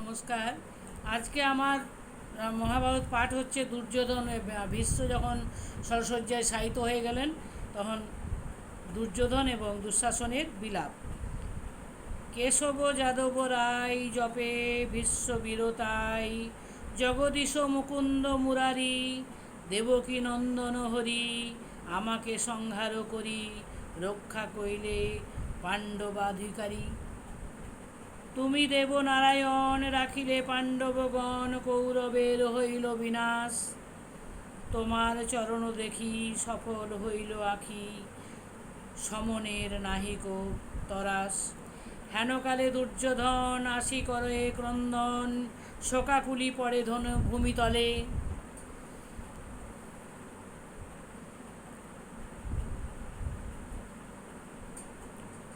নমস্কার। আজকে আমার মহাভারত পাঠ হচ্ছে দুর্যোধন। ভীষ্ম যখন শরশয্যায় শায়িত হয়ে গেলেন তখন দুর্যোধন এবং দুঃশাসনের বিলাপ। কেশব যাদব রায় জপে ভীষ্ম বীরতাই, জগদীশ মুকুন্দ মুরারি, দেবকী নন্দন হরি, আমাকে সংহার করি, রক্ষা কইলে পাণ্ডবাধিকারী। তুমি দেবনারায়ণ রাখিলে পাণ্ডবগণ, কৌরবের হইল বিনাশ, তোমার চরণ দেখি সফল হইল আখি, সমনের নাহিক তরাস। হেনকালে দুর্যোধন আসি করে ক্রন্দন, শোকাকুলি পড়ে ধন ভূমিতলে।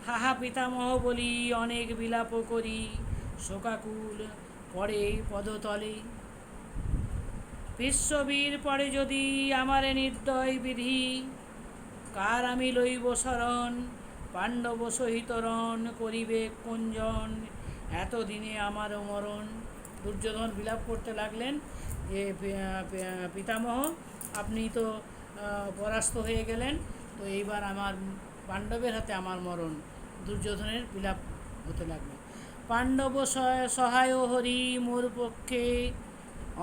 হাহা পিতামহ বলি অনেক বিলাপ করি, শোকাকুল পড়ে পদতলে। বিশ্ববীর পড়ে যদি আমারে নির্দয় বিধি, কার আমি লইব শরণ, পাণ্ডব সহিত রণ করিবে কুঞ্জন, এতদিনে আমার মরণ। দুর্যোধন বিলাপ করতে লাগলেন যে পিতামহ আপনি তো পরাস্ত হয়ে গেলেন, তো এইবার আমার পাণ্ডবের হাতে আমার মরণ। দুর্যোধনের বিলাপ হতে লাগলো। পাণ্ডব সহায় হরি মোর পক্ষে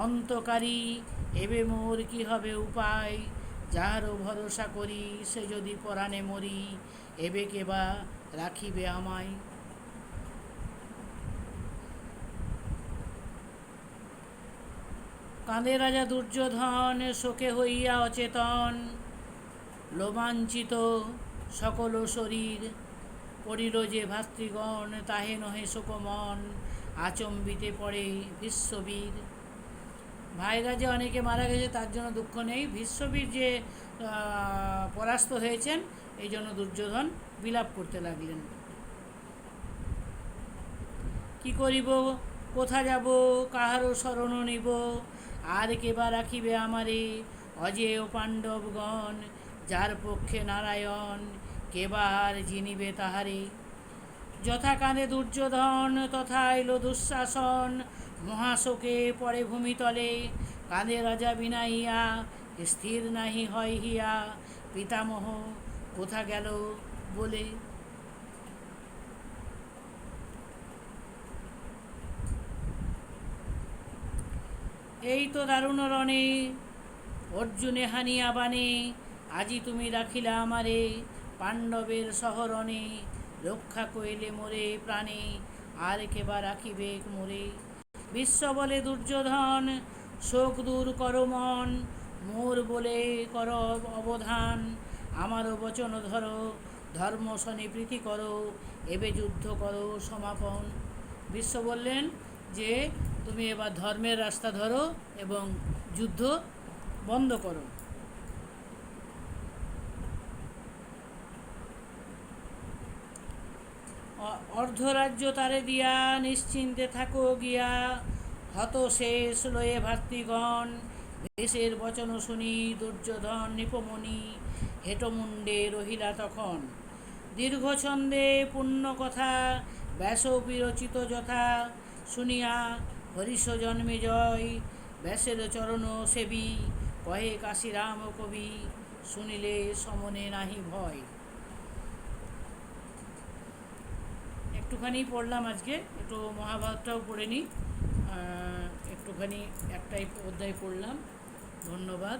অন্তকারী, এবে মোর কি হবে উপায়, যাহারও ভরসা করি সে যদি পরাণে মরি, এবে কেবা রাখিবে আমায়। কাঁদে রাজা দুর্যোধন শোকে হইয়া অচেতন, লোমাঞ্চিত সকল শরীর, পড়িল যে ভাতৃগণ তাহে নহে শোকমন, আচম্বিতে পড়ে বিশ্ববীর। ভাইরা যে অনেকে মারা গেছে তার জন্য দুঃখ নেই, বিশ্ববীর যে পরাস্ত হয়েছেন এই জন্য দুর্যোধন বিলাপ করতে লাগলেন। কি করিব, কোথা যাব, কাহারও শরণ নিব, আর কেবা রাখিবে আমারে, অজেয় পাণ্ডবগণ যার পক্ষে নারায়ণ, কেবার জিনিবে তাহারে। যথা কাঁদে দুর্যোধন তথা এল দুঃশাসন, মহাশোকে পড়ে ভূমিতলে, কাঁদে রাজা বিনাইয়া স্থির নাহি হয় হিয়া, পিতামহ কোথা গেল বলে। এই তো দারুণ রণে অর্জুনে হানিয়া বানে, আজি তুমি রাখিলা আমারে, পাণ্ডবের শহরণে, রক্ষা কইলে মোরে প্রাণে, আর কেবা রাখিবে মোরে। বিশ্ব বলে দুর্যোধন শোক দূর কর মন, মোর বলে কর অবধান, আমারও বচন ধরো, ধর্ম শনি প্রীতি করো, এবে যুদ্ধ করো সমাপন। বিশ্ব বললেন যে তুমি এবার ধর্মের রাস্তা ধরো এবং যুদ্ধ বন্ধ করো। অর্ধরাজ্য তারে দিয়া নিশ্চিন্তে থাকো গিয়া, হত শেষ লয়ে ভাতৃগণ, দেশের বচন শুনি দুর্যোধন নিপমণি, হেটমুণ্ডে রহিলা তখন। দীর্ঘ ছন্দে পূর্ণ কথা ব্যাস বিরচিত যথা, শুনিয়া হরিষ জন্মে জয়, ব্যাসের চরণ সেবী, কহে কাশীরাম কবি, শুনিলে সমনে নাহি ভয়। একটুখানি পড়লাম, আজকে একটু মহাভারতটাও পড়ে নিই, একটুখানি একটাই অধ্যায় পড়লাম। ধন্যবাদ।